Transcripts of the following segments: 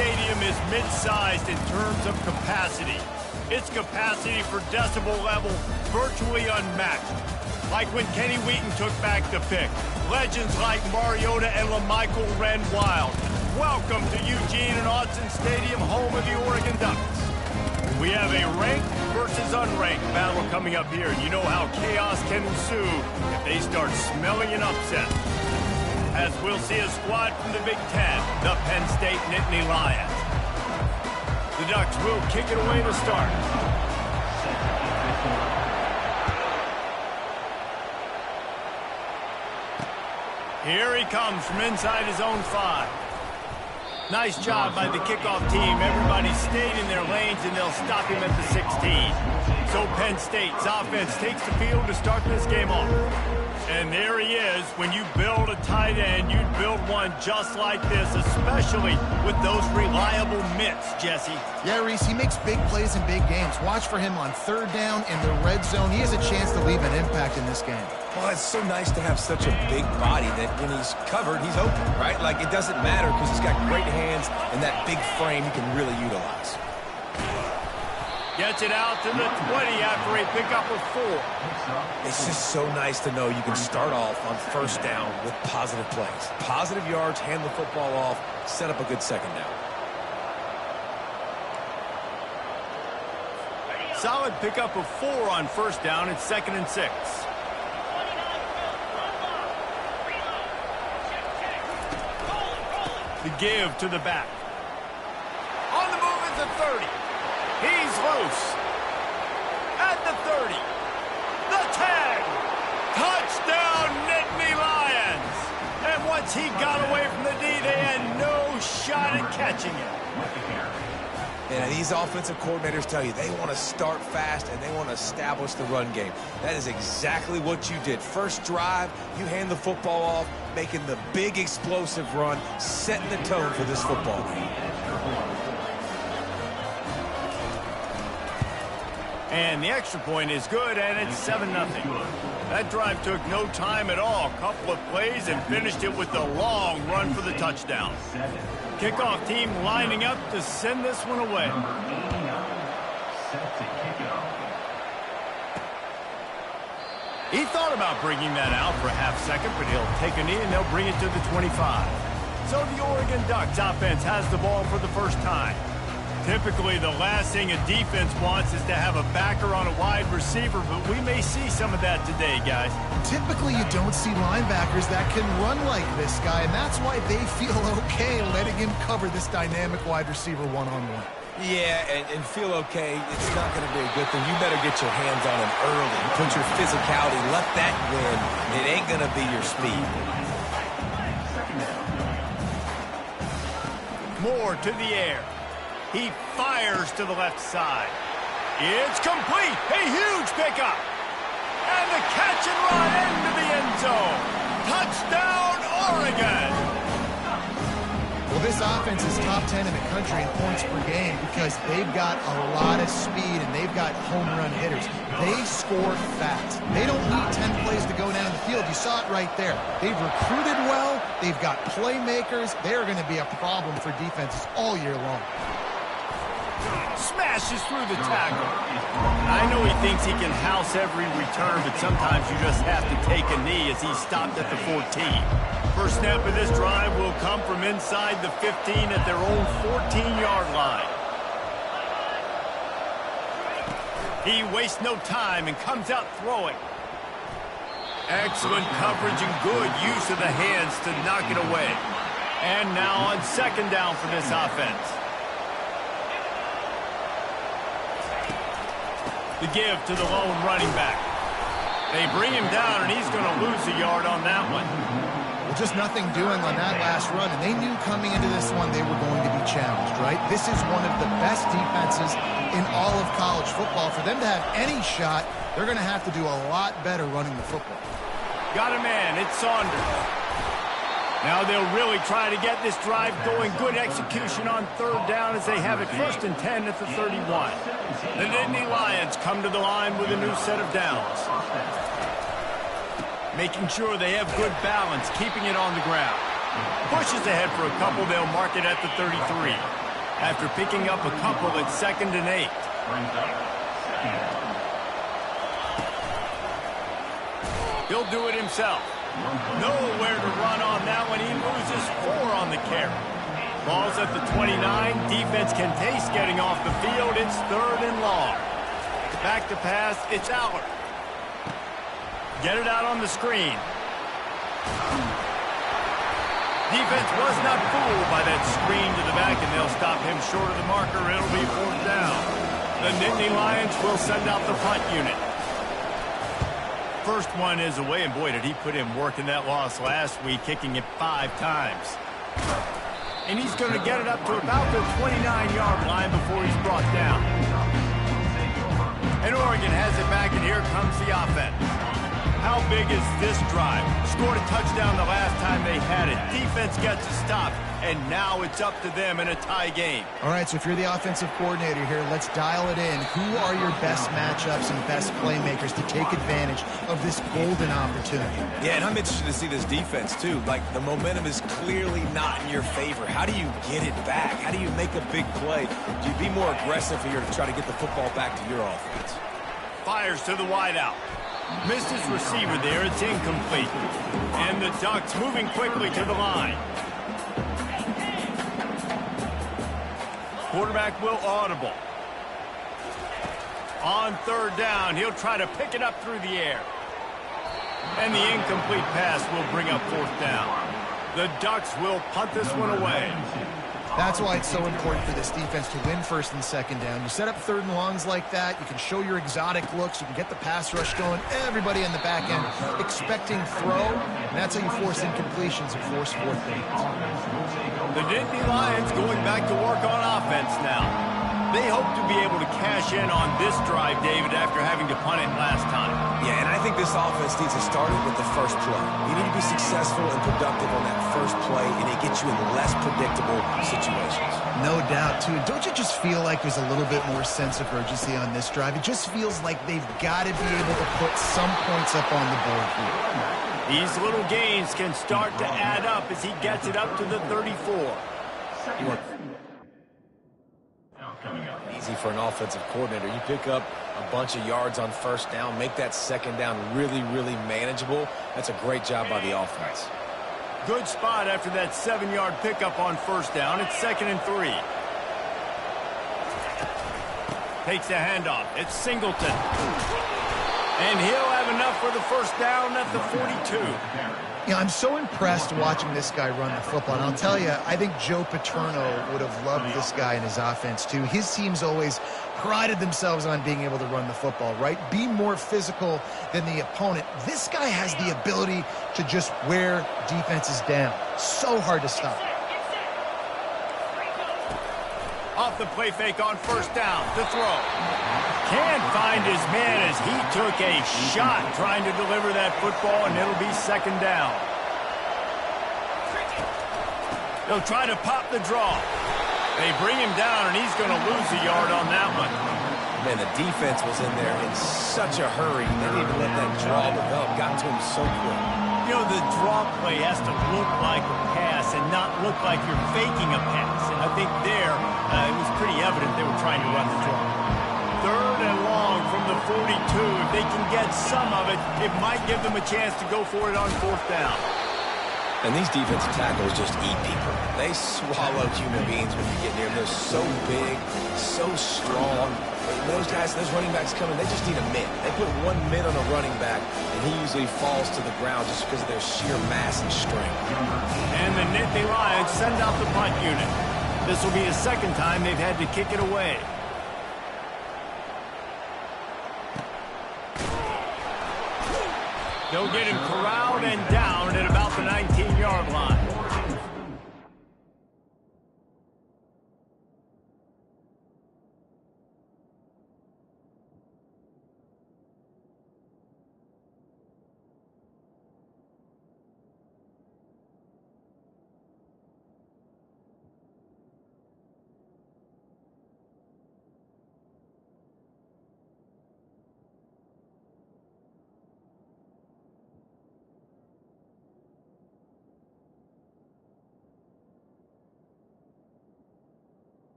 stadium is mid-sized in terms of capacity. Its capacity for decibel level virtually unmatched. Like when Kenny Wheaton took back the pick. Legends like Mariota and LaMichael ran wild. Welcome to Eugene and Autzen Stadium, home of the Oregon Ducks. We have a ranked versus unranked battle coming up here. You know how chaos can ensue if they start smelling an upset. As we'll see a squad from the Big Ten, the Penn State Nittany Lions. The Ducks will kick it away to start. Here he comes from inside his own 5. Nice job by the kickoff team. Everybody stayed in their lanes, and they'll stop him at the 16. So Penn State's offense takes the field to start this game off. And there he is. When you build a tight end, you build one just like this, especially with those reliable mitts, Jesse. Yeah, Reese, he makes big plays in big games. Watch for him on third down in the red zone. He has a chance to leave an impact in this game. Well, it's so nice to have such a big body that when he's covered, he's open, right? Like, it doesn't matter because he's got great hands and that big frame he can really utilize. Gets it out to the 20 after a pickup of 4. It's just so nice to know you can start off on first down with positive plays. Positive yards, hand the football off, set up a good second down. Solid pickup of 4 on first down. It's 2nd and 6. The give to the back. On the move at the 30. He's loose. At the 30. The 10. Touchdown, Nittany Lions. And once he got away from the D, they had no shot at catching him. And these offensive coordinators tell you they want to start fast and they want to establish the run game. That is exactly what you did. First drive, you hand the football off, making the big explosive run, setting the tone for this football game. And the extra point is good, and it's 7-0. That drive took no time at all. A couple of plays and finished it with the long run for the touchdown. Kickoff team lining up to send this one away. He thought about bringing that out for a half second, but he'll take a knee and they'll bring it to the 25. So the Oregon Ducks offense has the ball for the first time. Typically, the last thing a defense wants is to have a backer on a wide receiver, but we may see some of that today, guys. Typically, you don't see linebackers that can run like this guy, and that's why they feel okay letting him cover this dynamic wide receiver one-on-one. Yeah, and feel okay, it's not going to be a good thing. You better get your hands on him early. Put your physicality, let that win. It ain't going to be your speed. More to the air. He fires to the left side. It's complete. A huge pickup. And the catch and run into the end zone. Touchdown, Oregon. Well, this offense is top 10 in the country in points per game because they've got a lot of speed and they've got home run hitters. They score fast. They don't need 10 plays to go down the field. You saw it right there. They've recruited well. They've got playmakers. They're going to be a problem for defenses all year long. Smashes through the tackle. I know he thinks he can house every return, but sometimes you just have to take a knee as he stopped at the 14. First snap of this drive will come from inside the 15 at their own 14-yard line. He wastes no time and comes out throwing. Excellent coverage and good use of the hands to knock it away. And now on second down for this offense. The give to the lone running back. They bring him down, and he's going to lose a yard on that one. Well, just nothing doing on that last run, and they knew coming into this one they were going to be challenged, right? This is one of the best defenses in all of college football. For them to have any shot, they're going to have to do a lot better running the football. Got a man. It's Saunders. Now they'll really try to get this drive going. Good execution on third down as they have it 1st and 10 at the 31. The Nittany Lions come to the line with a new set of downs. Making sure they have good balance, keeping it on the ground. Pushes ahead for a couple, they'll mark it at the 33. after picking up a couple at 2nd and 8. He'll do it himself. Nowhere to run on that one. He loses 4 on the carry. Ball's at the 29. Defense can taste getting off the field. It's 3rd and long. Back to pass. It's Aller. Get it out on the screen. Defense was not fooled by that screen to the back, and they'll stop him short of the marker. It'll be 4th down. The Nittany Lions will send out the punt unit. First one is away, and boy, did he put in work in that loss last week, kicking it 5 times. And he's going to get it up to about the 29-yard line before he's brought down. And Oregon has it back, and here comes the offense. How big is this drive? Scored a touchdown the last time they had it. Defense gets a stop, and now it's up to them in a tie game. All right, so if you're the offensive coordinator here, let's dial it in. Who are your best matchups and best playmakers to take advantage of this golden opportunity? Yeah, and I'm interested to see this defense, too. Like, the momentum is clearly not in your favor. How do you get it back? How do you make a big play? Do you be more aggressive here to try to get the football back to your offense? Fires to the wideout. Missed his receiver there. It's incomplete. And the Ducks moving quickly to the line. Quarterback will audible. On 3rd down, he'll try to pick it up through the air. And the incomplete pass will bring up 4th down. The Ducks will punt this one away. That's why it's so important for this defense to win 1st and 2nd down. You set up 3rd and longs like that. You can show your exotic looks. You can get the pass rush going. Everybody in the back end expecting throw. And that's how you force incompletions and force 4th downs. The Nittany Lions going back to work on offense now. They hope to be able to cash in on this drive, David, after having to punt it last time. Yeah, and I think this offense needs to start it with the first play. You need to be successful and productive on that first play, and it gets you in less predictable situations. No doubt, too. Don't you just feel like there's a little bit more sense of urgency on this drive? It just feels like they've got to be able to put some points up on the board here. These little gains can start to add up as he gets it up to the 34. Easy for an offensive coordinator. You pick up a bunch of yards on 1st down, make that 2nd down really, really manageable. That's a great job by the offense. Good spot after that 7-yard pickup on 1st down. It's 2nd and 3. Takes the handoff. It's Singleton. And he'll have enough for the 1st down at the 42. You know, I'm so impressed watching this guy run the football. And I'll tell you, I think Joe Paterno would have loved this guy in his offense, too. His teams always prided themselves on being able to run the football, right? Be more physical than the opponent. This guy has the ability to just wear defenses down. So hard to stop. Off the play fake on 1st down to throw. Can't find his man as he took a shot trying to deliver that football, and it'll be 2nd down. They'll try to pop the draw. They bring him down, and he's going to lose a yard on that one. Man, the defense was in there in such a hurry. They didn't even let that draw develop. Got to him so quick. You know, the draw play has to look like a pass and not look like you're faking a pass. And I think there, it was pretty evident they were trying to run the draw. 3rd and long from the 42. If they can get some of it, it might give them a chance to go for it on 4th down. And these defensive tackles just eat people. They swallow human beings when you get near them. They're so big, so strong. Those guys, those running backs coming, they just need a mid. They put 1 mid on a running back, and he usually falls to the ground just because of their sheer mass and strength. And the Nittany Lions send out the punt unit. This will be the 2nd time they've had to kick it away. They'll get him corralled and down at about the 19-yard line.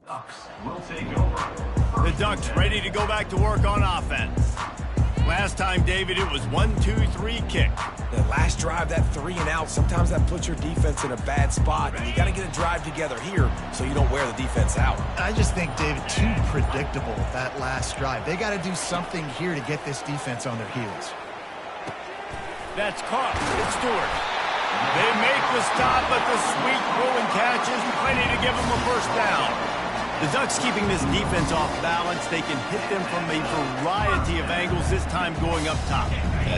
The Ducks ready to go back to work on offense. Last time, David, it was 1-2-3 kick. The last drive, that 3 and out, sometimes that puts your defense in a bad spot, and you got to get a drive together here so you don't wear the defense out. I just think, David, too predictable, that last drive. They got to do something here to get this defense on their heels. That's caught. It's Stewart. They make the stop, but the sweet throw and catch is plenty to give them a first down. The Ducks keeping this defense off balance. They can hit them from a variety of angles, this time going up top.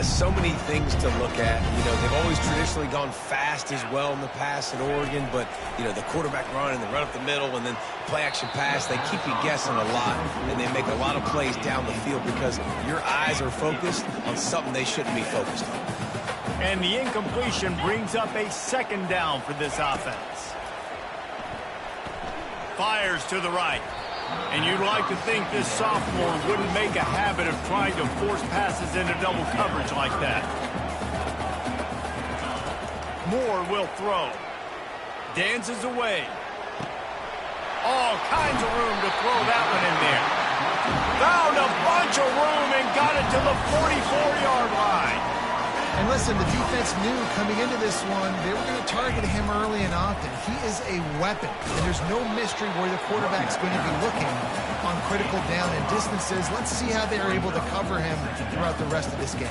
So many things to look at. You know, they've always traditionally gone fast as well in the past at Oregon, but, you know, the quarterback run and the run up the middle and then play action pass, they keep you guessing a lot, and they make a lot of plays down the field because your eyes are focused on something they shouldn't be focused on. And the incompletion brings up a second down for this offense. Fires to the right. And you'd like to think this sophomore wouldn't make a habit of trying to force passes into double coverage like that. Moore will throw. Dances away. All kinds of room to throw that one in there. Found a bunch of room and got it to the 44-yard line. And listen, the defense knew coming into this one, they were going to target him early and often. He is a weapon, and there's no mystery where the quarterback's going to be looking on critical down and distances. Let's see how they're able to cover him throughout the rest of this game.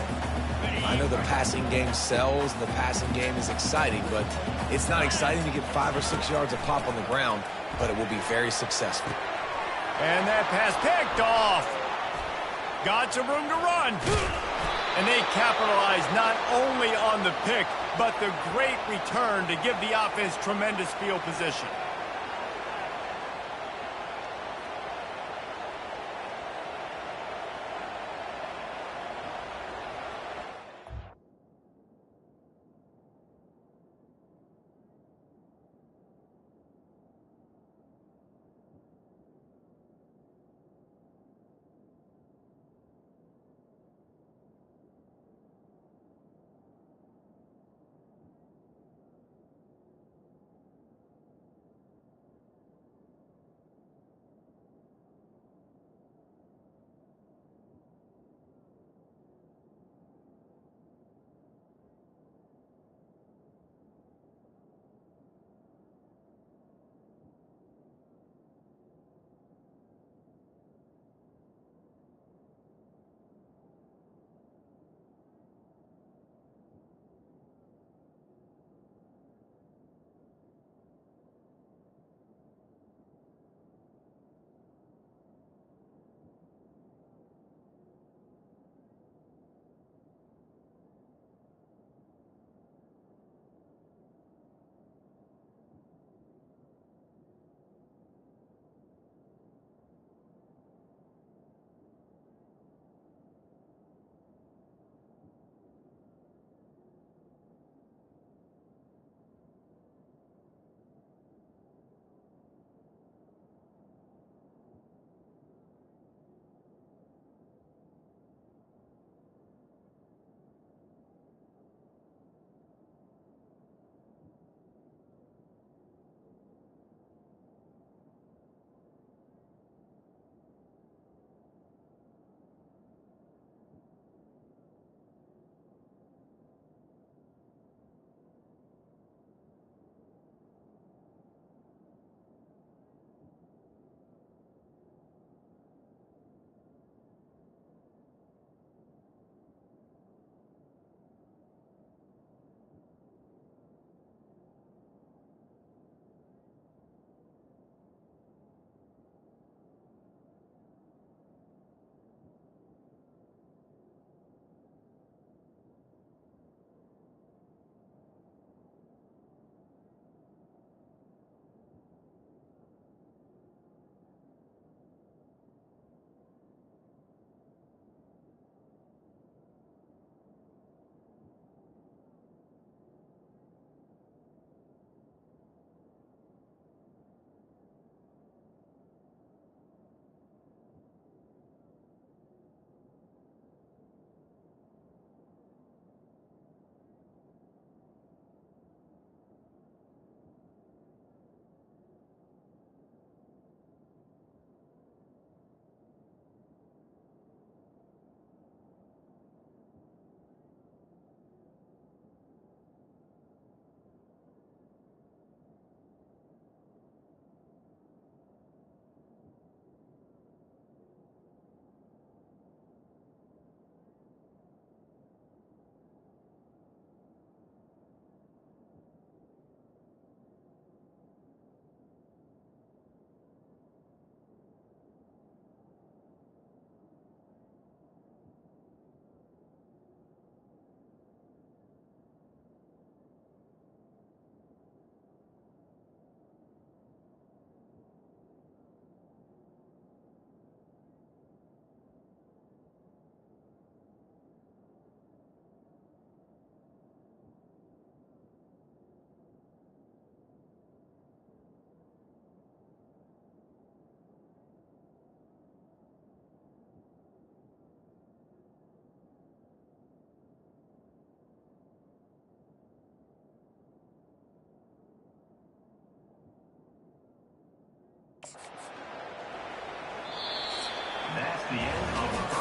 I know the passing game sells, and the passing game is exciting, but it's not exciting to get 5 or 6 yards of pop on the ground, but it will be very successful. And that pass picked off. Got some room to run. And they capitalize not only on the pick, but the great return to give the offense tremendous field position.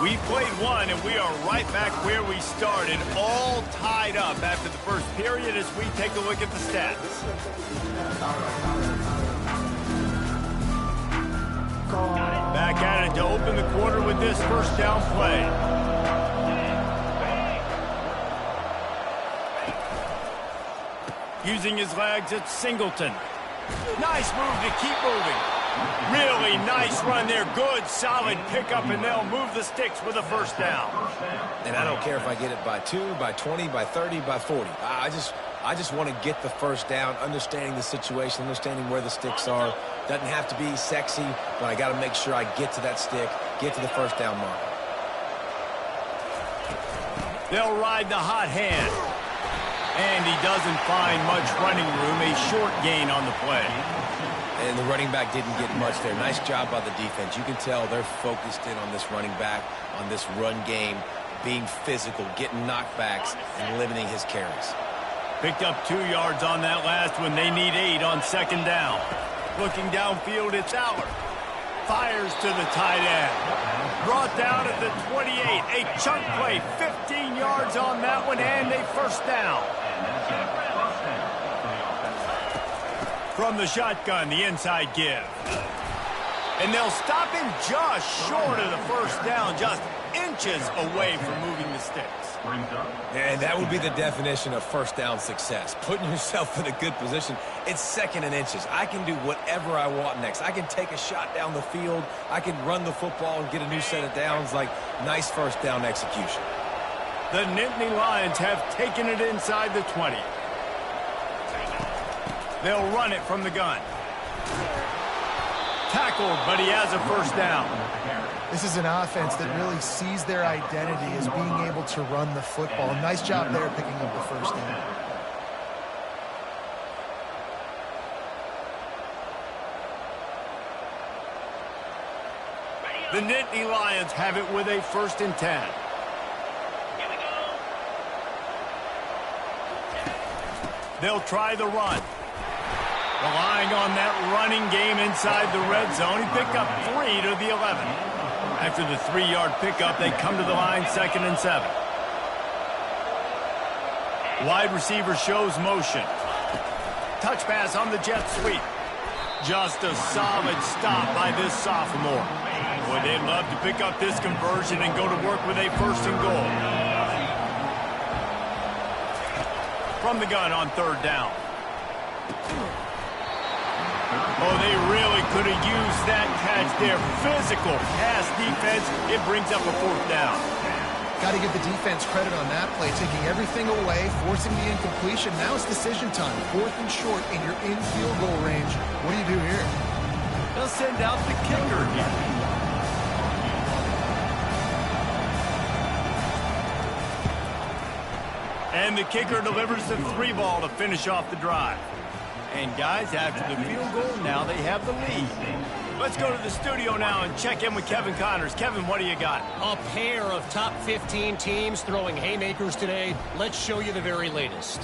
We played one, and we are right back where we started, all tied up after the first period as we take a look at the stats. Back at it to open the quarter with this first down play. Using his legs, it's Singleton. Nice move to keep moving. Really nice run there. Good, solid pickup, and they'll move the sticks with a first down. And I don't care if I get it by 2, by 20, by 30, by 40. I just want to get the first down, understanding the situation, understanding where the sticks are. Doesn't have to be sexy, but I got to make sure I get to that stick, get to the first down mark. They'll ride the hot hand. And he doesn't find much running room. A short gain on the play. And the running back didn't get much there. Nice job by the defense. You can tell they're focused in on this running back, on this run game, being physical, getting knockbacks, and limiting his carries. Picked up 2 yards on that last one. They need 8 on second down. Looking downfield, it's Aller. Fires to the tight end. Brought down at the 28. A chunk play, 15 yards on that one, and a first down. From the shotgun, the inside give. And they'll stop him just short of the first down, just inches away from moving the sticks. And that would be the definition of first down success. Putting yourself in a good position. It's second and inches. I can do whatever I want next. I can take a shot down the field. I can run the football and get a new set of downs. Like, nice first down execution. The Nittany Lions have taken it inside the 20. They'll run it from the gun. Tackled, but he has a first down. This is an offense that really sees their identity as being able to run the football. Nice job there picking up the first down. The Nittany Lions have it with a 1st and 10. They'll try the run. Relying on that running game inside the red zone. He picked up 3 to the 11. After the 3-yard pickup, they come to the line 2nd and 7. Wide receiver shows motion. Touch pass on the jet sweep. Just a solid stop by this sophomore. Boy, they'd love to pick up this conversion and go to work with a 1st and goal. From the gun on 3rd down. Oh, they really could have used that catch there. Physical pass defense. It brings up a 4th down. Got to give the defense credit on that play, taking everything away, forcing the incompletion. Now it's decision time. 4th and short, and you're in field goal range. What do you do here? They'll send out the kicker here. And the kicker delivers the 3 ball to finish off the drive. And guys, after the field goal, now they have the lead. Let's go to the studio now and check in with Kevin Connors. Kevin, what do you got? A pair of top 15 teams throwing haymakers today. Let's show you the very latest.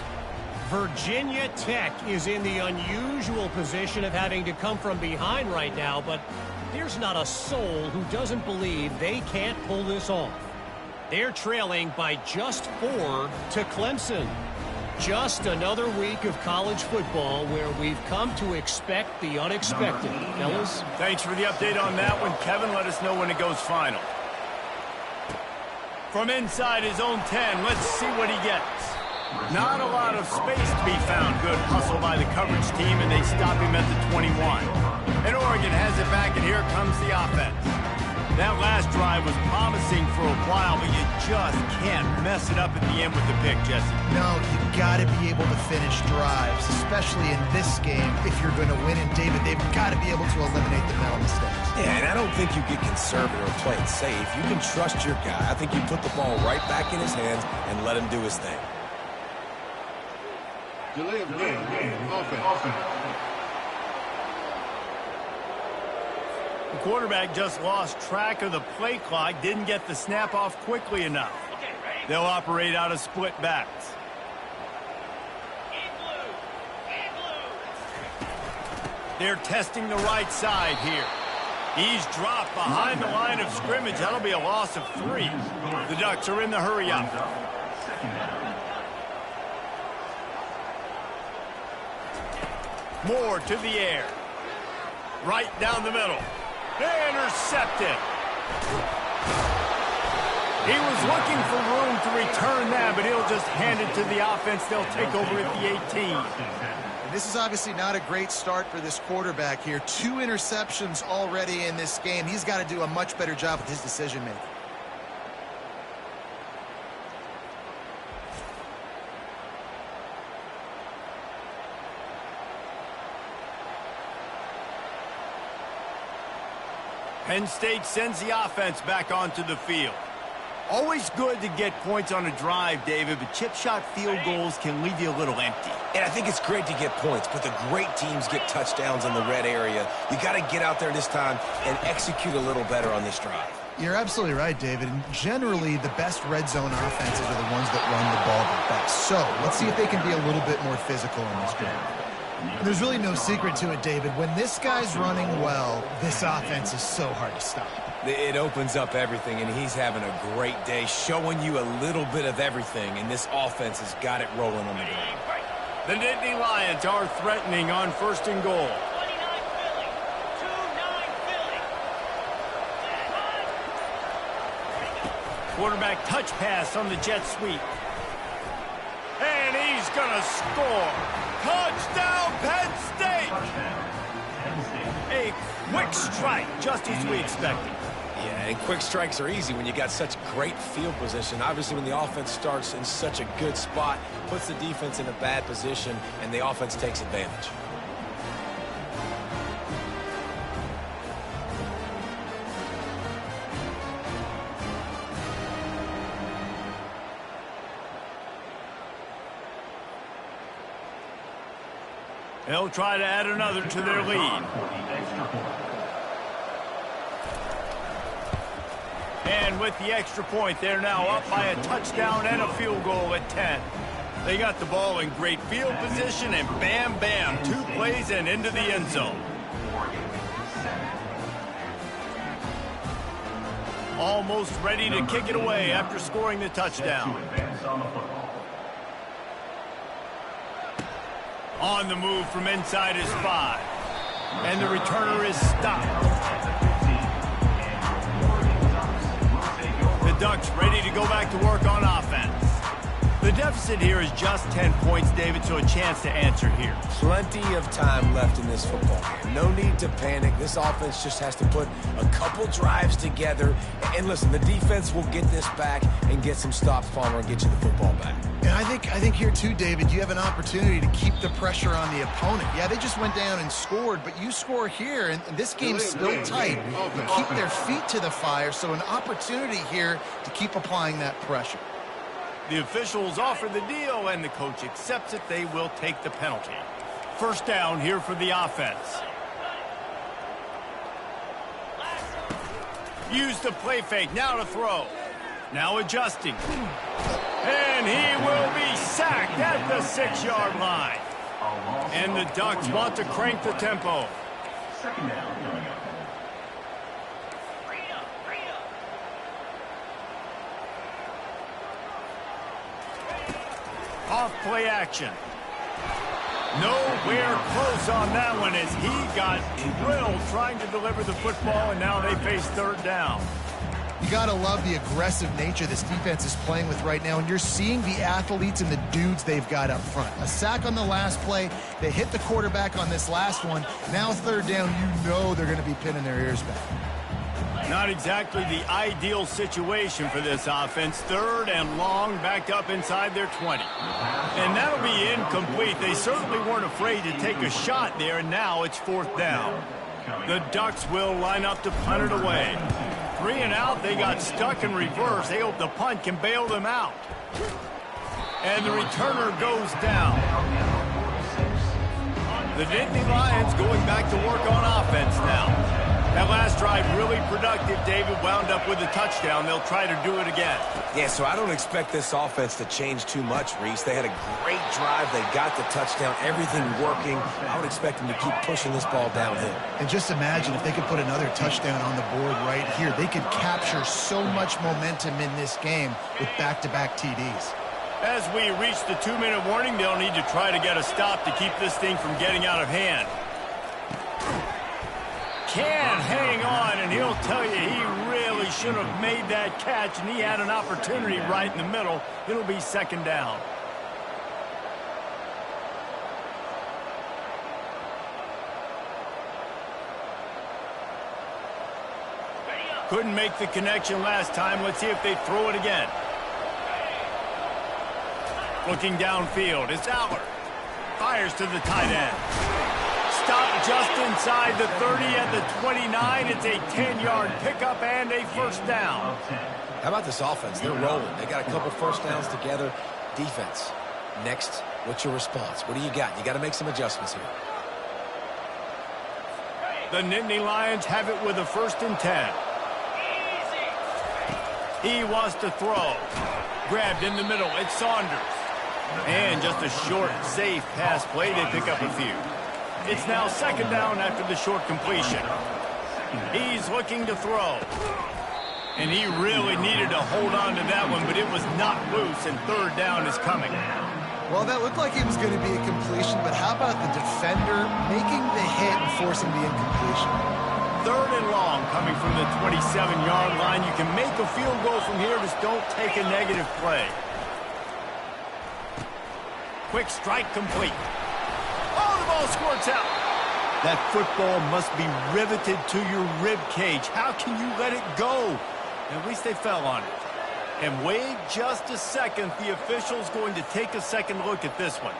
Virginia Tech is in the unusual position of having to come from behind right now, but there's not a soul who doesn't believe they can't pull this off. They're trailing by just 4 to Clemson. Just another week of college football where we've come to expect the unexpected. Fellas? Thanks for the update on that one, Kevin. Let us know when it goes final. From inside his own 10, let's see what he gets. Not a lot of space to be found. Good hustle by the coverage team, and they stop him at the 21. And Oregon has it back, and here comes the offense. That last drive was promising for a while, but you just can't mess it up at the end with the pick, Jesse. No, you got to be able to finish drives, especially in this game. If you're going to win, and David, they've got to be able to eliminate the mental mistakes. Yeah, and I don't think you get conservative or play it safe. You can trust your guy. I think you put the ball right back in his hands and let him do his thing. Delay of game. Offense. The quarterback just lost track of the play clock, didn't get the snap off quickly enough. They'll operate out of split backs. They're testing the right side here. He's dropped behind the line of scrimmage. That'll be a loss of 3. The Ducks are in the hurry-up. Moore to the air. Right down the middle. Intercepted. He was looking for room to return that, but he'll just hand it to the offense. They'll take over at the 18. This is obviously not a great start for this quarterback here. 2 interceptions already in this game. He's got to do a much better job with his decision-making. Penn State sends the offense back onto the field. Always good to get points on a drive, David, but chip shot field goals can leave you a little empty. And I think it's great to get points, but the great teams get touchdowns in the red area. You got to get out there this time and execute a little better on this drive. You're absolutely right, David. And generally, the best red zone offenses are the ones that run the ball the best. So let's see if they can be a little bit more physical in this drive. There's really no secret to it, David. When this guy's running well, this offense is so hard to stop. It opens up everything, and he's having a great day, showing you a little bit of everything, and this offense has got it rolling on the ground. The Nittany Lions are threatening on 1st and goal. Quarterback touch pass on the jet sweep. And he's going to score. Touchdown, Penn State! A quick strike, just as we expected. Yeah, and quick strikes are easy when you got such great field position. Obviously, when the offense starts in such a good spot, puts the defense in a bad position, and the offense takes advantage. They'll try to add another to their lead. And with the extra point, they're now up by a touchdown and a field goal at 10. They got the ball in great field position, and bam, bam, 2 plays and into the end zone. Almost ready to kick it away after scoring the touchdown. On the move from inside his 5. And the returner is stopped. The Ducks ready to go back to work on offense. The deficit here is just 10 points, David, so a chance to answer here. Plenty of time left in this football game. No need to panic. This offense just has to put a couple drives together. And listen, the defense will get this back and get some stops, Palmer, and get you the football back. And I think here too, David, you have an opportunity to keep the pressure on the opponent. Yeah, they just went down and scored, but you score here, and this game's still tight. You keep their feet to the fire, so an opportunity here to keep applying that pressure. The officials offer the deal, and the coach accepts it. They will take the penalty. 1st down here for the offense. Use the play fake. Now to throw. Now adjusting. And he will be sacked at the 6-yard line. And the Ducks want to crank the tempo. 2nd down. Off play action. Nowhere close on that one as he got drilled trying to deliver the football, and now they face 3rd down. You got to love the aggressive nature this defense is playing with right now, and you're seeing the athletes and the dudes they've got up front. A sack on the last play. They hit the quarterback on this last one. Now 3rd down, you know they're going to be pinning their ears back. Not exactly the ideal situation for this offense. 3rd and long, backed up inside their 20. And that'll be incomplete. They certainly weren't afraid to take a shot there, and now it's 4th down. The Ducks will line up to punt it away. 3 and out, they got stuck in reverse. They hope the punt can bail them out. And the returner goes down. The Nittany Lions going back to work on offense now. That last drive really productive. David wound up with a touchdown. They'll try to do it again. Yeah, so I don't expect this offense to change too much, Reese. They had a great drive. They got the touchdown. Everything working. I would expect them to keep pushing this ball downhill. And just imagine if they could put another touchdown on the board right here. They could capture so much momentum in this game with back-to-back TDs. As we reach the 2-minute warning, they'll need to try to get a stop to keep this thing from getting out of hand. Can hang on, and he'll tell you he really should have made that catch, and he had an opportunity right in the middle. It'll be second down. Couldn't make the connection last time. Let's see if they throw it again. Looking downfield, it's Aller. Fires to the tight end. Stop just inside the 30 at the 29. It's a 10-yard pickup and a first down. How about this offense? They're rolling. They got a couple first downs together. Defense. Next, what's your response? What do you got? You got to make some adjustments here. The Nittany Lions have it with a 1st and 10. He wants to throw. Grabbed in the middle. It's Saunders. And just a short, safe pass play. They pick up a few. It's now second down after the short completion. He's looking to throw. And he really needed to hold on to that one, but it was not loose, and third down is coming. Well, that looked like it was going to be a completion, but how about the defender making the hit and forcing the incompletion? Third and long coming from the 27-yard line. You can make a field goal from here, just don't take a negative play. Quick strike complete. Oh, the ball squirts out. That football must be riveted to your rib cage. How can you let it go? At least they fell on it. And wait just a second. The official's going to take a second look at this one.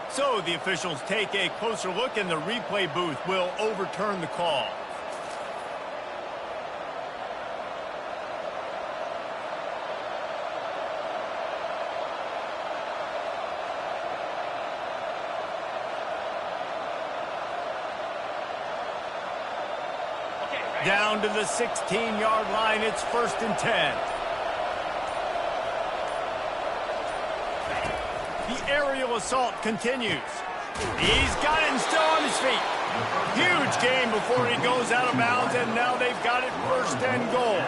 So the officials take a closer look, and the replay booth will overturn the call. Down to the 16-yard line. It's 1st and 10. The aerial assault continues. He's got it and still on his feet. Huge gain before he goes out of bounds, and now they've got it 1st and goal.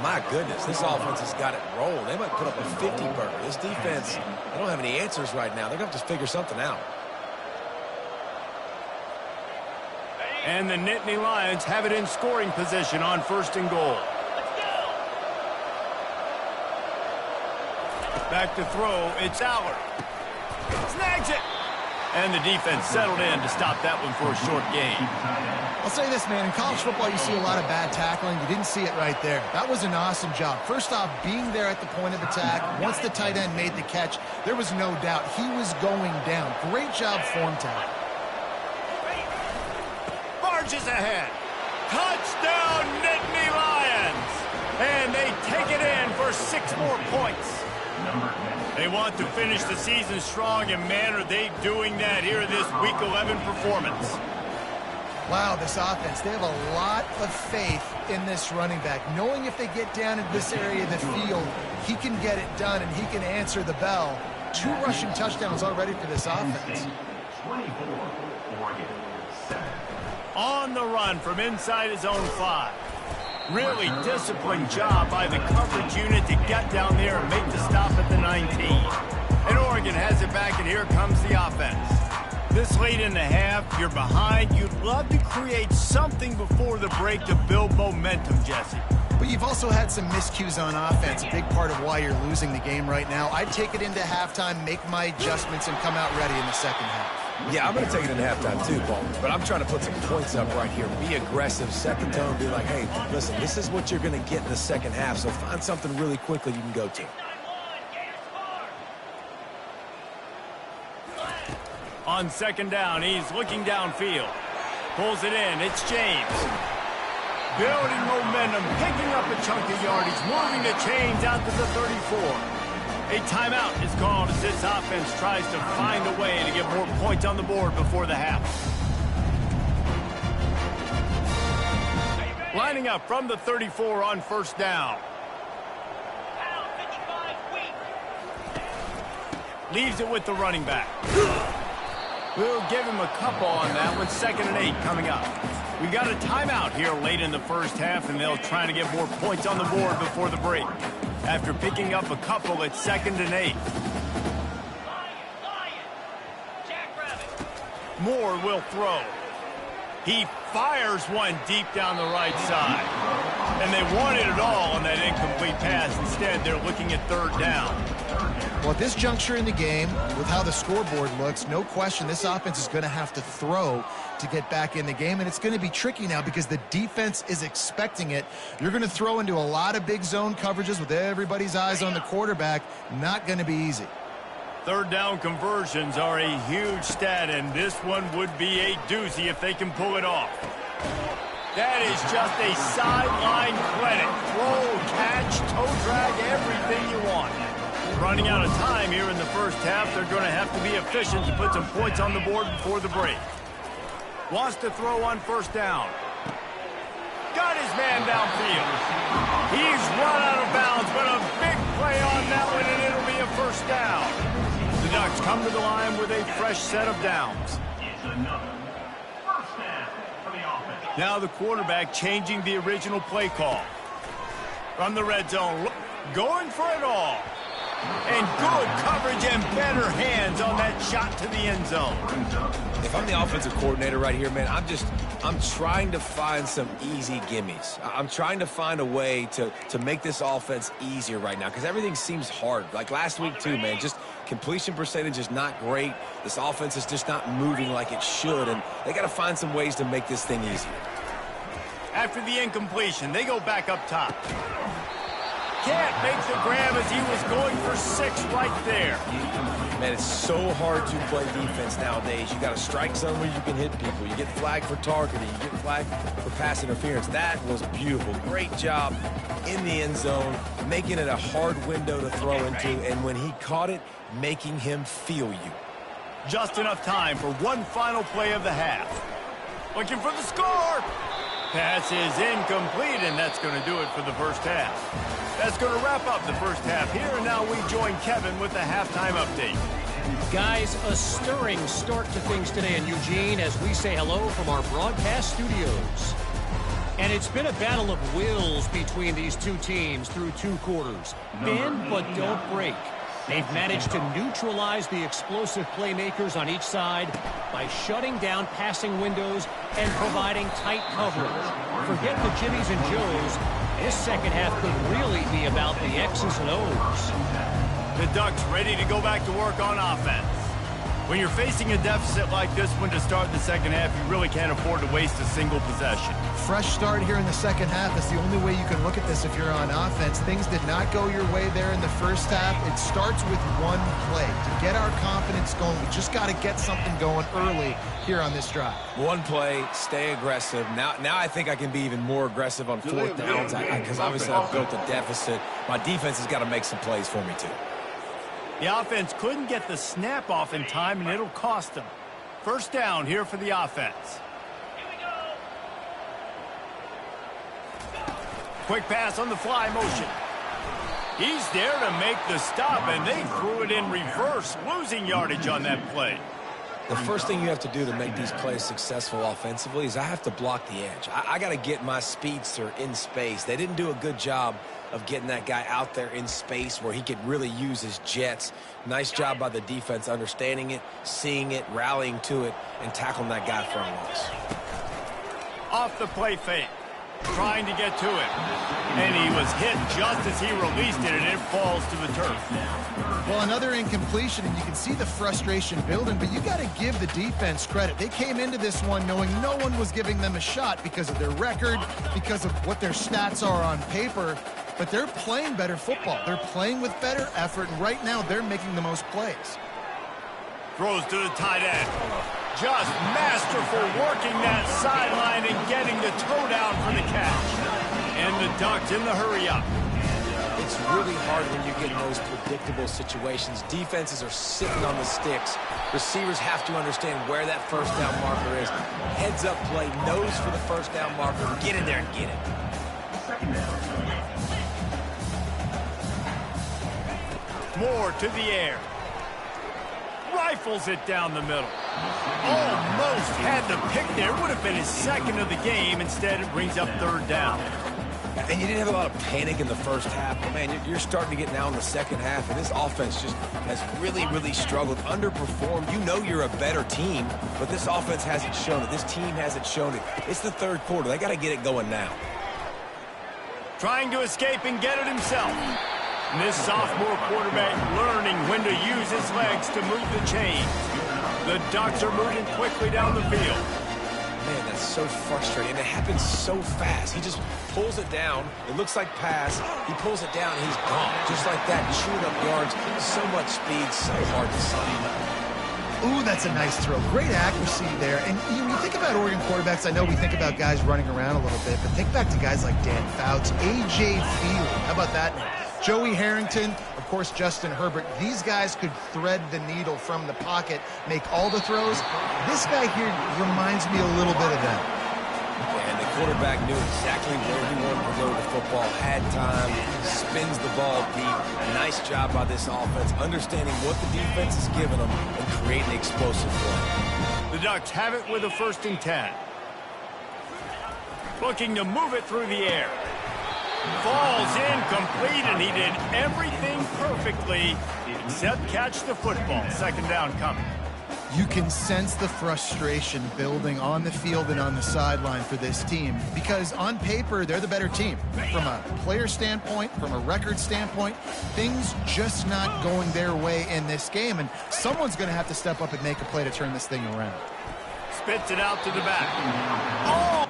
My goodness, this offense has got it rolled. They might put up a 50-burger. This defense, they don't have any answers right now. They're going to have to figure something out. And the Nittany Lions have it in scoring position on 1st and goal. Back to throw, it's Aller. Snags it! And the defense settled in to stop that one for a short gain. I'll say this, man. In college football, you see a lot of bad tackling. You didn't see it right there. That was an awesome job. First off, being there at the point of attack. Once the tight end made the catch, there was no doubt he was going down. Great job form tackle. Barges ahead. Touchdown, Nittany Lions! And they take it in for 6 more points. They want to finish the season strong, and man, are they doing that here in this Week 11 performance. Wow, this offense, they have a lot of faith in this running back. Knowing if they get down in this area of the field, he can get it done and he can answer the bell. 2 rushing touchdowns already for this offense. On the run from inside his own 5. Really disciplined job by the coverage unit to get down there and make the stop at the 19. And Oregon has it back, and here comes the offense. This late in the half, you're behind. You'd love to create something before the break to build momentum, Jesse. But you've also had some miscues on offense, a big part of why you're losing the game right now. I'd take it into halftime, make my adjustments, and come out ready in the second half. Yeah, I'm going to take it in halftime too, Paul. But I'm trying to put some points up right here. Be aggressive, set the tone, be like, hey, listen, this is what you're going to get in the second half, so find something really quickly you can go to. On second down, he's looking downfield. Pulls it in. It's James. Building momentum, picking up a chunk of yardage, moving the chains out to the 34. A timeout is called as this offense tries to find a way to get more points on the board before the half. Lining up from the 34 on first down. Leaves it with the running back. We'll give him a couple on that one. 2nd and 8 coming up. We've got a timeout here late in the first half, and they'll try to get more points on the board before the break. After picking up a couple at 2nd and 8. Moore will throw. He fires one deep down the right side. And they wanted it all on that incomplete pass. Instead, they're looking at 3rd down. Well, at this juncture in the game, with how the scoreboard looks, no question this offense is going to have to throw to get back in the game, and it's going to be tricky now because the defense is expecting it. You're going to throw into a lot of big zone coverages with everybody's eyes on the quarterback. Not going to be easy. 3rd down conversions are a huge stat, and this one would be a doozy if they can pull it off. That is just a sideline clinic. Throw, catch, toe drag, everything you want. Running out of time here in the first half. They're going to have to be efficient to put some points on the board before the break. Wants to throw on first down. Got his man downfield. He's run out of bounds, but a big play on that one, and it'll be a first down. The Ducks come to the line with a fresh set of downs. Now the quarterback changing the original play call. From the red zone, going for it all. And good coverage and better hands on that shot to the end zone. If I'm the offensive coordinator right here, man, I'm trying to find some easy gimmies. I'm trying to find a way to make this offense easier right now because everything seems hard. Like last week too, man, just completion percentage is not great. This offense is just not moving like it should, and they got to find some ways to make this thing easier. After the incompletion, they go back up top. Can't make the grab as he was going for 6 right there. Man, it's so hard to play defense nowadays. You got to strike zone where you can hit people. You get flagged for targeting. You get flagged for pass interference. That was beautiful. Great job in the end zone, making it a hard window to throw into, and when he caught it, making him feel you. Just enough time for one final play of the half. Looking for the score. Pass is incomplete, and that's going to do it for the first half. That's going to wrap up the first half here, and now we join Kevin with the halftime update. Guys, a stirring start to things today in Eugene as we say hello from our broadcast studios. And it's been a battle of wills between these two teams through 2 quarters. Bend but don't break. They've managed to neutralize the explosive playmakers on each side by shutting down passing windows and providing tight coverage. Forget the Jimmies and Joes. This second half could really be about the X's and O's. The Ducks ready to go back to work on offense. When you're facing a deficit like this one to start the second half, you really can't afford to waste a single possession. Fresh start here in the second half. That's the only way you can look at this if you're on offense. Things did not go your way there in the first half. It starts with one play. To get our confidence going, we just got to get something going early here on this drive. One play, stay aggressive. Now I think I can be even more aggressive on 4th downs because obviously I've built a deficit. My defense has got to make some plays for me too. The offense couldn't get the snap off in time, and it'll cost them. First down here for the offense. Quick pass on the fly motion. He's there to make the stop, and they threw it in reverse, losing yardage on that play. The first thing you have to do to make these plays successful offensively is I have to block the edge. I got to get my speedster in space. They didn't do a good job of getting that guy out there in space where he could really use his jets. Nice job by the defense understanding it, seeing it, rallying to it, and tackling that guy for a loss. Off the play fake, trying to get to it. And he was hit just as he released it, and it falls to the turf. Well, another incompletion, and you can see the frustration building, but you got to give the defense credit. They came into this one knowing no one was giving them a shot because of their record, because of what their stats are on paper, but they're playing better football. They're playing with better effort, and right now they're making the most plays. Throws to the tight end. Just masterful working that sideline and getting the toe down for the catch. And the Ducks in the hurry up. It it's really hard when you get in those predictable situations. Defenses are sitting on the sticks. Receivers have to understand where that first down marker is. Heads up play, nose for the first down marker. Get in there and get it. Moore to the air. Rifles it down the middle. Almost had the pick there. Would have been his second of the game. Instead, it brings up third down. And you didn't have a lot of panic in the first half. But, man, you're starting to get now in the second half. And this offense just has really struggled, underperformed. You know you're a better team, but this offense hasn't shown it. This team hasn't shown it. It's the third quarter. They got to get it going now. Trying to escape and get it himself. And this sophomore quarterback learning when to use his legs to move the chains. The Ducks are moving quickly down the field. Man, that's so frustrating. And it happens so fast. He just pulls it down. It looks like pass. He pulls it down, and he's gone. Just like that, chewing up yards. So much speed, so hard to stop. Ooh, that's a nice throw. Great accuracy there. And you think about Oregon quarterbacks, I know we think about guys running around a little bit, but think back to guys like Dan Fouts, A.J. Feely. How about that name? Joey Harrington, of course, Justin Herbert. These guys could thread the needle from the pocket, make all the throws. This guy here reminds me a little bit of them. And the quarterback knew exactly where he wanted to go with the football, had time, spins the ball deep. Nice job by this offense, understanding what the defense is giving them and creating explosive play. The Ducks have it with a 1st and 10. Looking to move it through the air. Falls incomplete, and he did everything perfectly except catch the football. 2nd down coming. You can sense the frustration building on the field and on the sideline for this team because on paper, they're the better team. From a player standpoint, from a record standpoint, things just not going their way in this game, and someone's going to have to step up and make a play to turn this thing around. Spits it out to the back. Oh!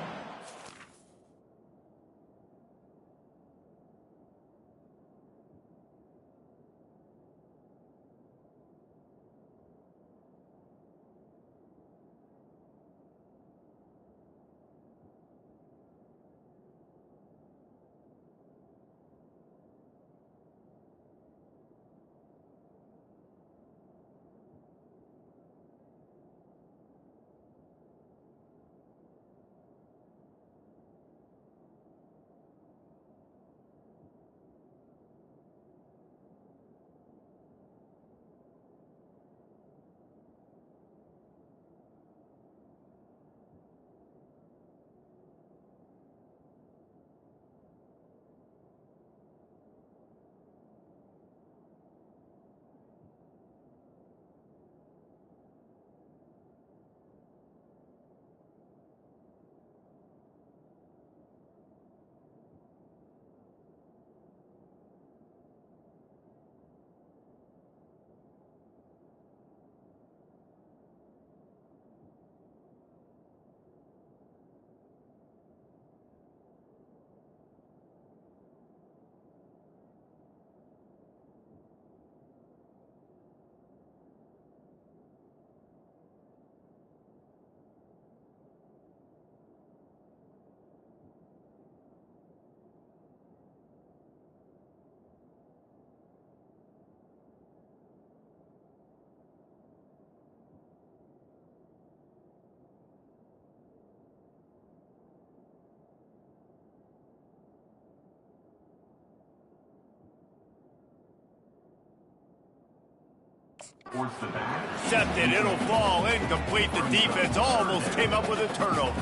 Intercepted, it'll fall incomplete. The defense almost came up with a turnover.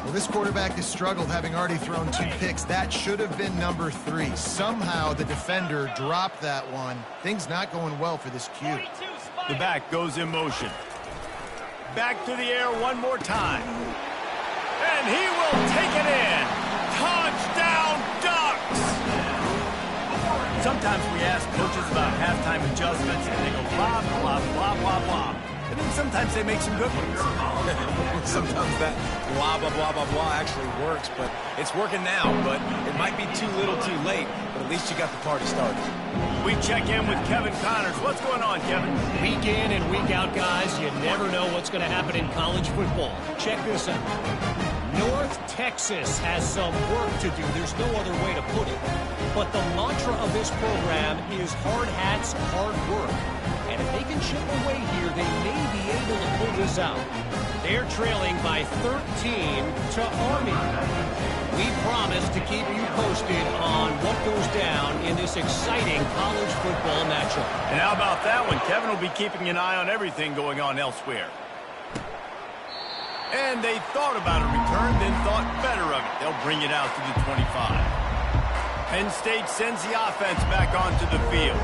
Well, this quarterback has struggled, having already thrown 2 picks. That should have been number 3. Somehow the defender dropped that one. Things not going well for this Q. The back goes in motion. Back to the air one more time. And he will take it in. Touchdown, Ducks! Sometimes we ask coaches about halftime adjustments, and they go blah, blah, blah, blah, blah. And then sometimes they make some good ones. Sometimes that blah, blah, blah, blah, blah actually works, but it's working now. But it might be too little too late, but at least you got the party started. We check in with Kevin Connors. What's going on, Kevin? Week in and week out, guys, you never know what's going to happen in college football. Check this out. North Texas has some work to do. There's no other way to put it. But the mantra of this program is hard hats, hard work. And if they can chip away here, they may be able to pull this out. They're trailing by 13 to Army. We promise to keep you posted on what goes down in this exciting college football matchup. And how about that one? Kevin will be keeping an eye on everything going on elsewhere. And they thought about a return, then thought better of it. They'll bring it out to the 25. Penn State sends the offense back onto the field.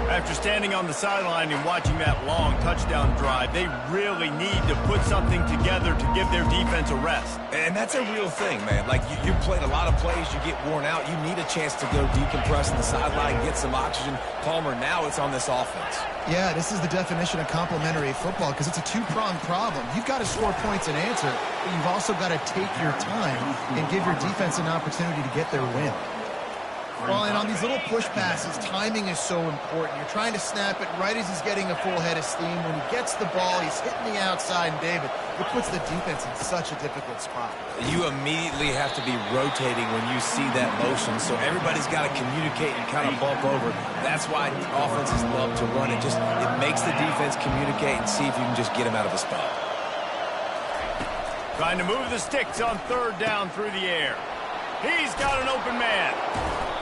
After standing on the sideline and watching that long touchdown drive, they really need to put something together to give their defense a rest. And that's a real thing, man. Like, you played a lot of plays, you get worn out, you need a chance to go decompress on the sideline, get some oxygen. Palmer, now it's on this offense. Yeah, this is the definition of complementary football because it's a two-pronged problem. You've got to score points and answer, but you've also got to take your time and give your defense an opportunity to get their win. Well, and on these little push passes, timing is so important. You're trying to snap it right as he's getting a full head of steam. When he gets the ball, he's hitting the outside, and David, it puts the defense in such a difficult spot. You immediately have to be rotating when you see that motion, so everybody's got to communicate and kind of bump over. That's why offenses love to run it. It makes the defense communicate and see if you can just get him out of a spot. Trying to move the sticks on third down through the air. He's got an open man.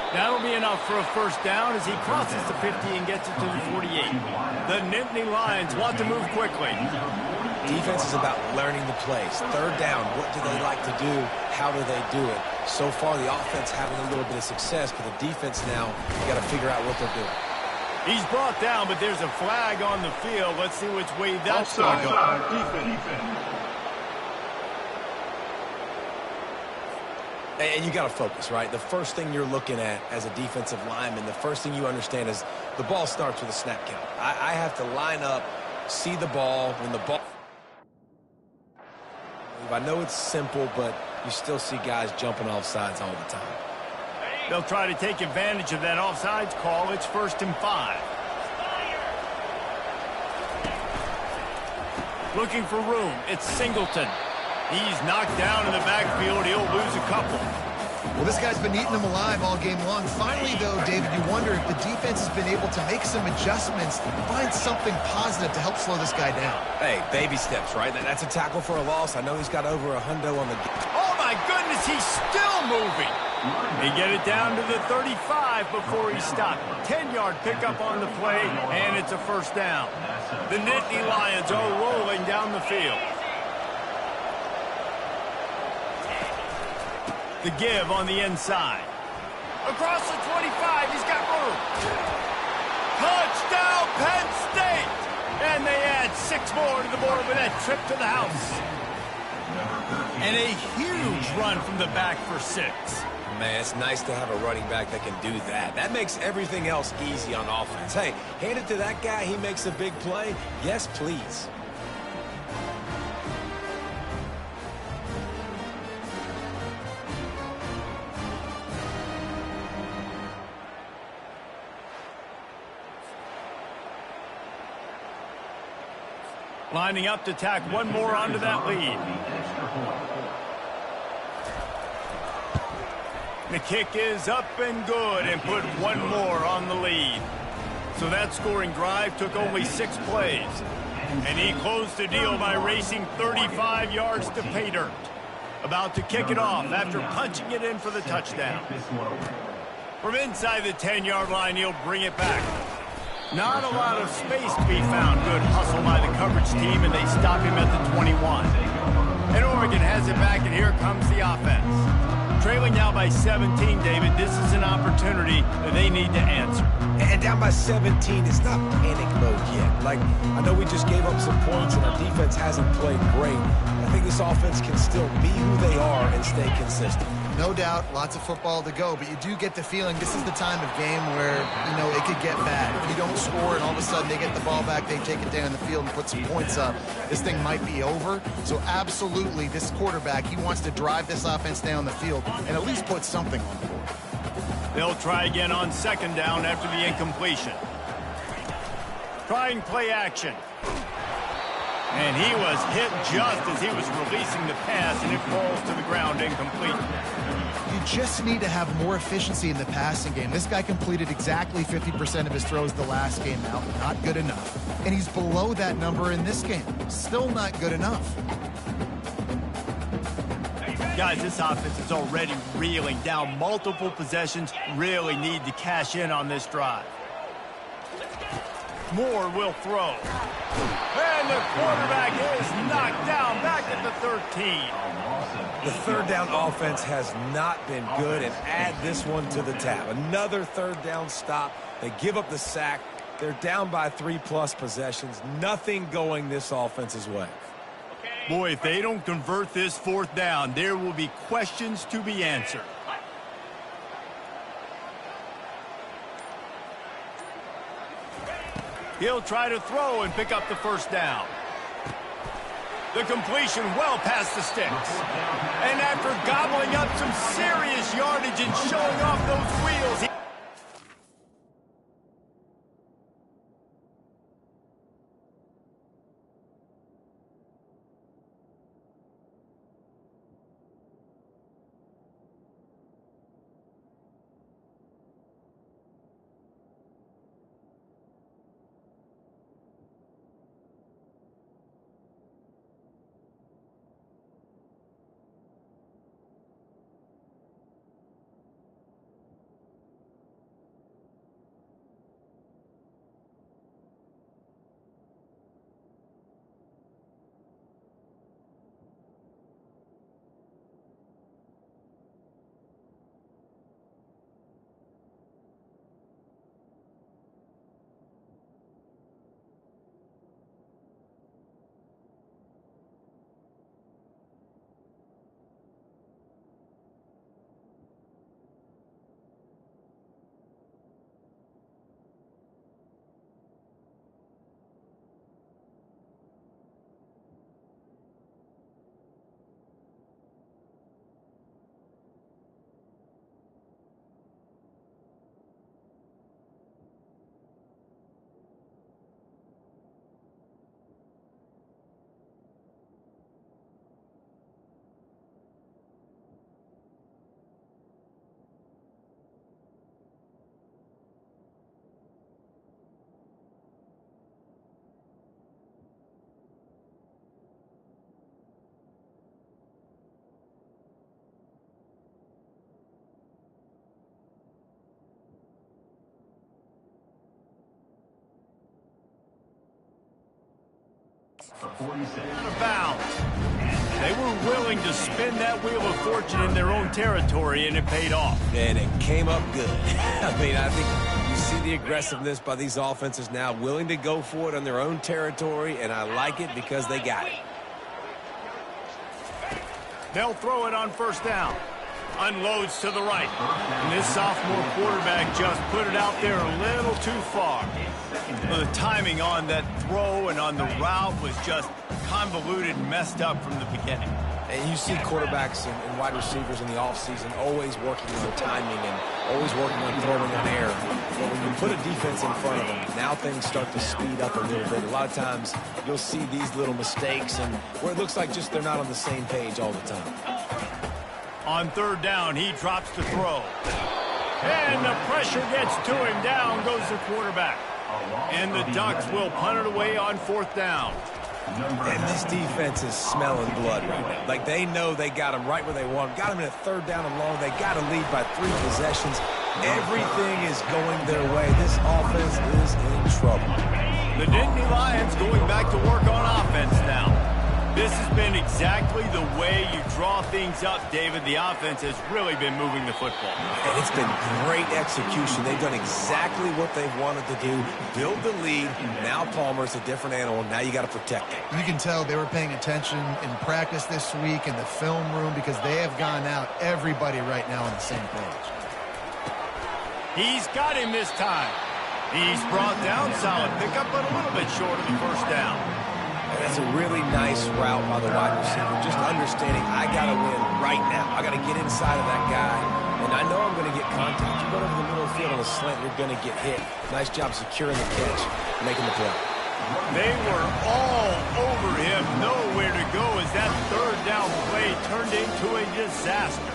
That'll be enough for a first down as he crosses the 50 and gets it to the 48. The Nittany Lions want to move quickly. Defense is about learning the plays. Third down, what do they like to do? How do they do it? So far, the offense having a little bit of success, but the defense now, you got to figure out what they're doing. He's brought down, but there's a flag on the field. Let's see which way that's going to go. Defense. And you got to focus, right? The first thing you're looking at as a defensive lineman, the first thing you understand is the ball starts with a snap count. I have to line up, see the ball. When the ball... I know it's simple, but you still see guys jumping off sides all the time. They'll try to take advantage of that offsides call. It's 1st and 5. Looking for room. It's Singleton. He's knocked down in the backfield. He'll lose a couple. Well, this guy's been eating them alive all game long. Finally, though, David, you wonder if the defense has been able to make some adjustments, find something positive to help slow this guy down. Hey, baby steps, right? That's a tackle for a loss. I know he's got over a hundo on the... Oh, my goodness, he's still moving. They get it down to the 35 before he stopped. 10-yard pickup on the play, and it's a first down. The Nittany Lions are rolling down the field. The give on the inside. Across the 25, he's got room. Touchdown, Penn State! And they add 6 more to the board with that trip to the house. And a huge run from the back for 6. Man, it's nice to have a running back that can do that. That makes everything else easy on offense. Hey, hand it to that guy. He makes a big play. Yes, please. Lining up to tack one more onto that lead. The kick is up and good and put one more on the lead. So that scoring drive took only 6 plays. And he closed the deal by racing 35 yards to pay dirt. About to kick it off after punching it in for the touchdown. From inside the 10-yard line, he'll bring it back. Not a lot of space to be found. Good hustle by the coverage team, and they stop him at the 21. And Oregon has it back, and here comes the offense. Trailing now by 17, David. This is an opportunity that they need to answer. And down by 17, it's not panic mode yet. Like, I know we just gave up some points, and our defense hasn't played great. I think this offense can still be who they are and stay consistent. No doubt, lots of football to go, but you do get the feeling this is the time of game where, it could get bad. If you don't score and all of a sudden they get the ball back, they take it down the field and put some points up, this thing might be over. So absolutely, this quarterback, he wants to drive this offense down the field and at least put something on the board. They'll try again on 2nd down after the incompletion. Trying play action. And he was hit just as he was releasing the pass, and it falls to the ground incomplete. You just need to have more efficiency in the passing game. This guy completed exactly 50% of his throws the last game out. Not good enough. And he's below that number in this game. Still not good enough. Guys, this offense is already reeling down multiple possessions. Really need to cash in on this drive. Moore will throw. And the quarterback is knocked down back at the 13. The third down offense has not been good, and add this one to the tab. Another third down stop. They give up the sack. They're down by 3+ possessions. Nothing going this offense's way. Boy, if they don't convert this fourth down, there will be questions to be answered. He'll try to throw and pick up the first down. The completion well past the sticks. And after gobbling up some serious yardage and showing off those wheels, out of bounds. They were willing to spin that wheel of fortune in their own territory, and it paid off. And it came up good. I mean, I think you see the aggressiveness by these offenses now, willing to go for it on their own territory, and I like it because they got it. They'll throw it on first down. Unloads to the right. And this sophomore quarterback just put it out there a little too far. The timing on that throw and on the route was just convoluted and messed up from the beginning. And you see quarterbacks and wide receivers in the offseason always working on timing and always working on throwing in the air. But when you put a defense in front of them, now things start to speed up a little bit. A lot of times you'll see these little mistakes and where it looks like just they're not on the same page all the time. On third down, he drops the throw. And the pressure gets to him. Down goes the quarterback. And the Ducks will punt it away on fourth down. And this defense is smelling blood right now. Like they know they got him right where they want him. Got him in a third down and long. They got to lead by 3 possessions. Everything is going their way. This offense is in trouble. The Nittany Lions going back to work on offense now. This has been exactly the way you draw things up, David. The offense has really been moving the football. And it's been great execution. They've done exactly what they've wanted to do. Build the lead. Now Palmer's a different animal. Now you got to protect him. You can tell they were paying attention in practice this week in the film room because they have gone out everybody right now on the same page. He's got him this time. He's brought down solid pickup, but a little bit short of the first down. That's a really nice route by the wide receiver. Just understanding I got to win right now. I got to get inside of that guy. And I know I'm going to get contact. You go over the middle of the field on a slant, you're going to get hit. Nice job securing the catch, making the play. They were all over him, nowhere to go as that third down play turned into a disaster.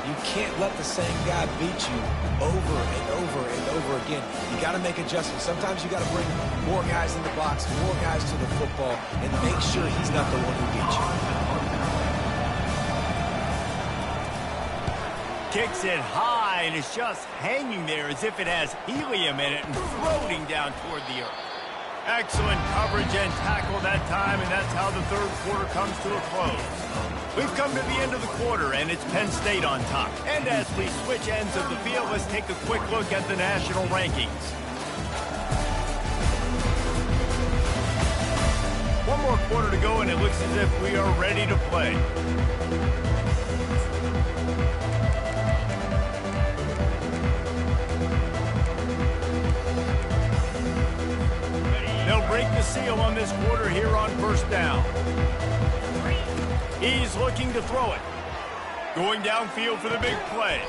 You can't let the same guy beat you over and over and over again. You got to make adjustments. Sometimes you got to bring more guys in the box, more guys to the football, and make sure he's not the one who beats you. Kicks it high, and it's just hanging there as if it has helium in it and floating down toward the earth. Excellent coverage and tackle that time, and that's how the third quarter comes to a close. We've come to the end of the quarter, and it's Penn State on top. And as we switch ends of the field, let's take a quick look at the national rankings. One more quarter to go, and it looks as if we are ready to play. They'll break the seal on this quarter here on first down. He's looking to throw it. Going downfield for the big play.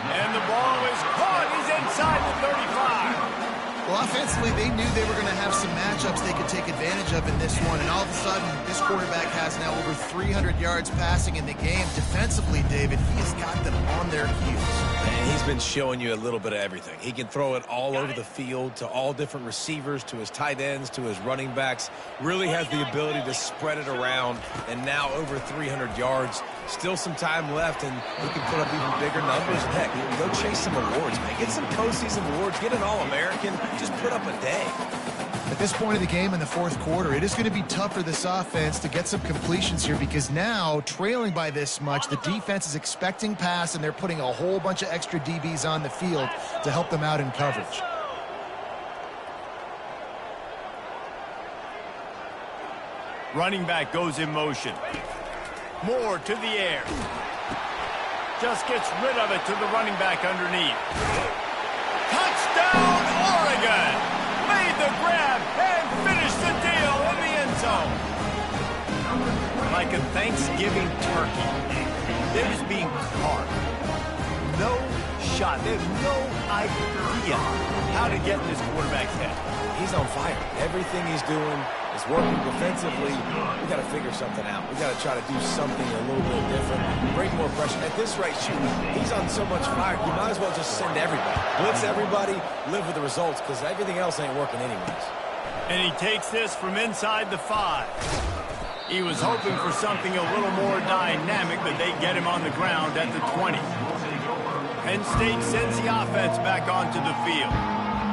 And the ball is caught. He's inside the 35. Well, offensively, they knew they were going to have some matchups they could take advantage of in this one. And all of a sudden, this quarterback has now over 300 yards passing in the game. Defensively, David, he has got them on their heels. And he's been showing you a little bit of everything. He can throw it all over the field to all different receivers, to his tight ends, to his running backs. Really has the ability to spread it around. And now over 300 yards. Still some time left, and he can put up even bigger numbers. Heck, go chase some awards, man. Get some postseason awards. Get an All-American. Just put up a day. At this point of the game in the fourth quarter, it is going to be tough for this offense to get some completions here because now, trailing by this much, the defense is expecting pass, and they're putting a whole bunch of extra DBs on the field to help them out in coverage. Running back goes in motion. Moore to the air. Just gets rid of it to the running back underneath. Touchdown, Oregon! Made the grab and finished the deal in the end zone. Like a Thanksgiving turkey, they're just being carved. No shot. They have no idea how to get in this quarterback's head. He's on fire. Everything he's doing is working defensively. We got to figure something out. We got to try to do something a little bit different. Bring more pressure. At this rate, shoot, he's on so much fire. You might as well just send everybody. Blitz everybody, live with the results, because everything else ain't working anyways. And he takes this from inside the 5. He was hoping for something a little more dynamic, but they get him on the ground at the 20. Penn State sends the offense back onto the field.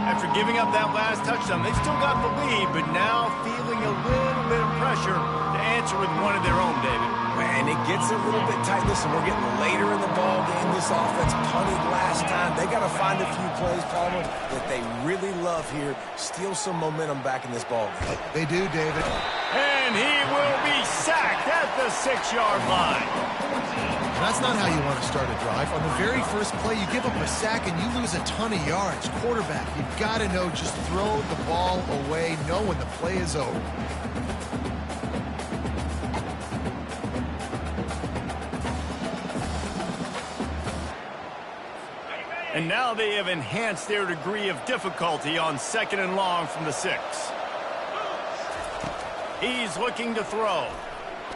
After giving up that last touchdown, they still got the lead, but now feeling a little bit of pressure to answer with one of their own, David. And it gets a little bit tight. Listen, we're getting later in the ball game. This offense punted last time. They got to find a few plays, Palmer, that they really love here. Steal some momentum back in this ball game. They do, David. And he will be sacked at the 6-yard line. That's not how you want to start a drive. On the very first play, you give up a sack and you lose a ton of yards. Quarterback, you've got to know, just throw the ball away, know when the play is over. And now they have enhanced their degree of difficulty on 2nd and long from the 6. He's looking to throw.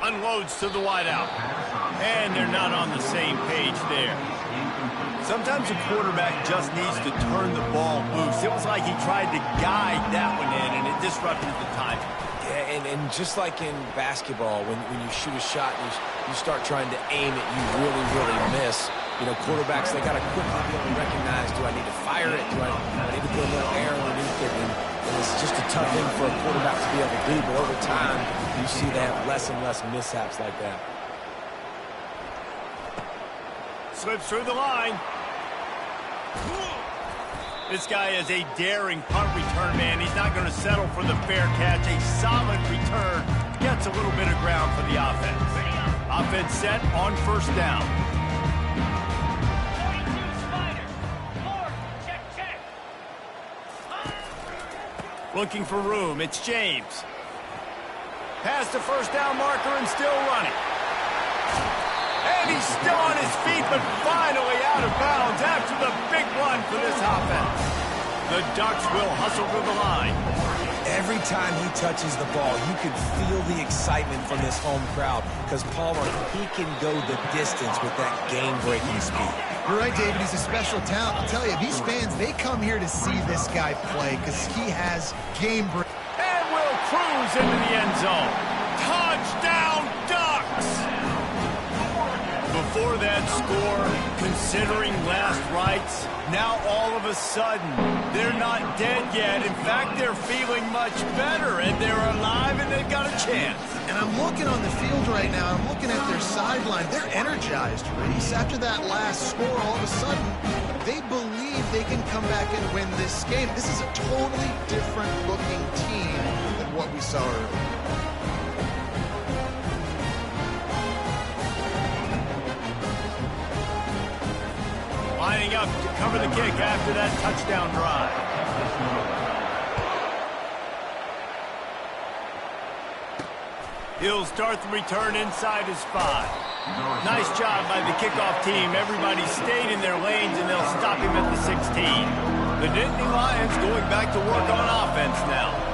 Unloads to the wideout. And they're not on the same page there. Sometimes a quarterback just needs to turn the ball loose. It was like he tried to guide that one in, and it disrupted the timing. Yeah, and just like in basketball, when you shoot a shot and you start trying to aim it, you really, really miss. You know, quarterbacks, they got to quickly be able to recognize, do I need to fire it? Do I need to put a little air underneath it? And it's just a tough thing for a quarterback to be able to do, but over time, you see they have less and less mishaps like that. Slips through the line. This guy is a daring punt return man. He's not going to settle for the fair catch. A solid return. Gets a little bit of ground for the offense. Offense set on first down. Looking for room. It's James. Past the first down marker and still running. And he's still on his feet, but finally out of bounds after the big run for this offense. The Ducks will hustle to the line. Every time he touches the ball, you can feel the excitement from this home crowd because Palmer, he can go the distance with that game-breaking speed. You're right, David. He's a special talent. I'll tell you, these fans, they come here to see this guy play because he has game-breaking. And will cruise into the end zone. Touchdown, Ducks! Before that score, considering last rites, now all of a sudden, they're not dead yet. In fact, they're feeling much better, and they're alive, and they've got a chance. And I'm looking on the field right now, I'm looking at their sideline. They're energized, Reese. After that last score, all of a sudden, they believe they can come back and win this game. This is a totally different-looking team than what we saw earlier. Lining up to cover the kick after that touchdown drive. He'll start the return inside his 5. Nice job by the kickoff team. Everybody stayed in their lanes, and they'll stop him at the 16. The Nittany Lions going back to work on offense now.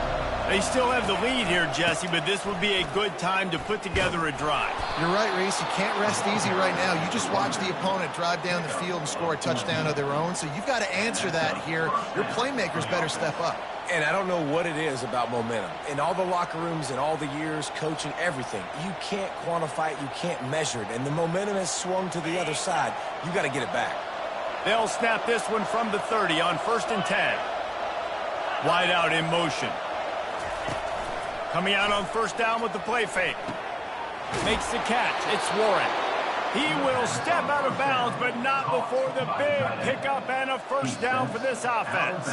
They still have the lead here, Jesse, but this would be a good time to put together a drive. You're right, Reese. You can't rest easy right now. You just watch the opponent drive down the field and score a touchdown of their own, so you've got to answer that here. Your playmakers better step up. And I don't know what it is about momentum. In all the locker rooms, in all the years, coaching, everything, you can't quantify it, you can't measure it. And the momentum has swung to the other side. You got to get it back. They'll snap this one from the 30 on 1st and 10. Wide out in motion. Coming out on 1st down with the play fake. Makes the catch. It's Warren. He will step out of bounds, but not before the big pickup and a 1st down for this offense.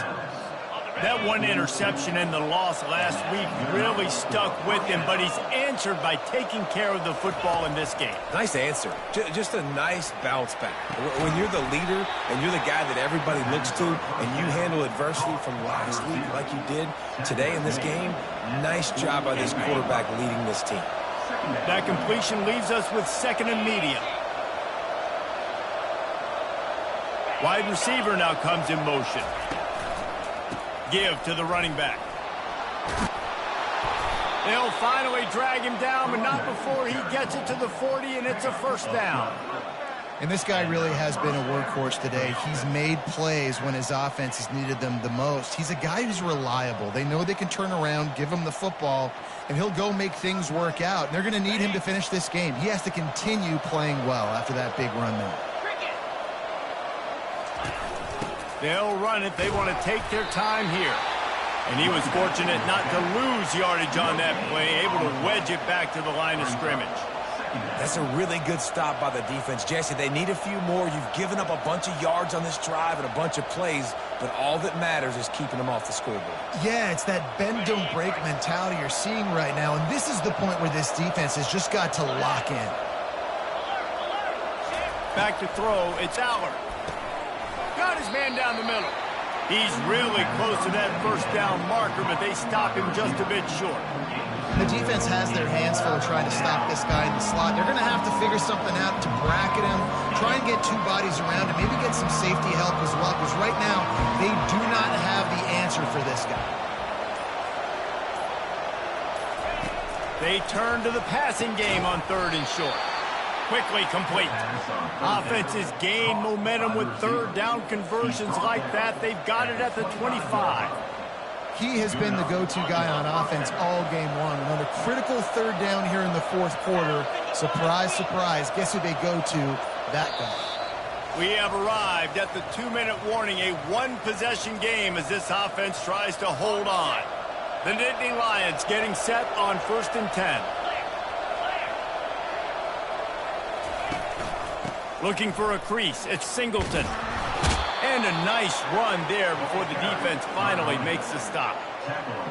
That one interception and the loss last week really stuck with him, but he's answered by taking care of the football in this game. Nice answer. Just a nice bounce back. When you're the leader and you're the guy that everybody looks to and you handle adversity from last week like you did today in this game, nice job by this quarterback leading this team. That completion leaves us with 2nd and medium. Wide receiver now comes in motion. Give to the running back. They'll finally drag him down, but not before he gets it to the 40, and it's a 1st down. And this guy really has been a workhorse today. He's made plays when his offense has needed them the most. He's a guy who's reliable. They know they can turn around, give him the football, and he'll go make things work out. And they're going to need him to finish this game. He has to continue playing well after that big run there. They'll run it. They want to take their time here. And he was fortunate not to lose yardage on that play, able to wedge it back to the line of scrimmage. That's a really good stop by the defense. Jesse, they need a few more. You've given up a bunch of yards on this drive and a bunch of plays, but all that matters is keeping them off the scoreboard. Yeah, it's that bend, don't break mentality you're seeing right now, and this is the point where this defense has just got to lock in. Back to throw. It's Allard. Got his man down the middle. He's really close to that 1st down marker, but they stop him just a bit short. The defense has their hands full trying to stop this guy in the slot. They're going to have to figure something out to bracket him, try and get 2 bodies around him, maybe get some safety help as well, because right now they do not have the answer for this guy. They turn to the passing game on 3rd and short. Quickly complete. Offenses gain momentum with 3rd down conversions like that. They've got it at the 25. He has been the go-to guy on offense all game long. And on a critical 3rd down here in the 4th quarter, surprise, surprise, guess who they go to? That guy. We have arrived at the 2-minute warning, a 1-possession game as this offense tries to hold on. The Nittany Lions getting set on 1st and 10. Looking for a crease. It's Singleton. And a nice run there before the defense finally makes the stop.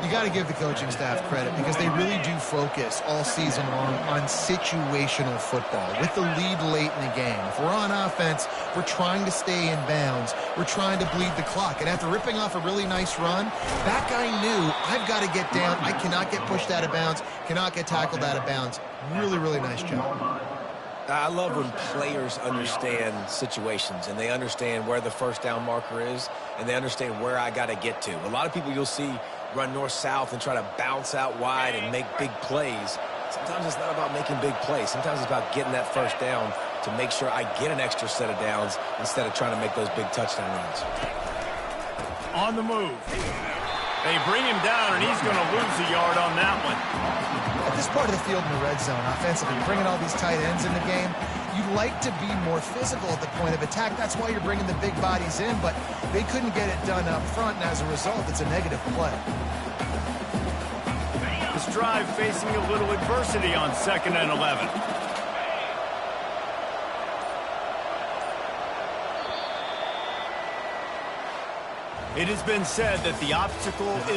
You got to give the coaching staff credit because they really do focus all season long on situational football with the lead late in the game. If we're on offense, we're trying to stay in bounds. We're trying to bleed the clock. And after ripping off a really nice run, that guy knew, I've got to get down. I cannot get pushed out of bounds, cannot get tackled out of bounds. Really, really nice job. I love when players understand situations and they understand where the 1st down marker is and they understand where I got to get to. A lot of people you'll see run north-south and try to bounce out wide and make big plays. Sometimes it's not about making big plays. Sometimes it's about getting that first down to make sure I get an extra set of downs instead of trying to make those big touchdown runs. On the move. They bring him down, and he's going to lose a yard on that one. At this part of the field in the red zone, offensively, bringing all these tight ends in the game, you'd like to be more physical at the point of attack. That's why you're bringing the big bodies in, but they couldn't get it done up front, and as a result, it's a negative play. This drive facing a little adversity on 2nd and 11. It has been said that the obstacle is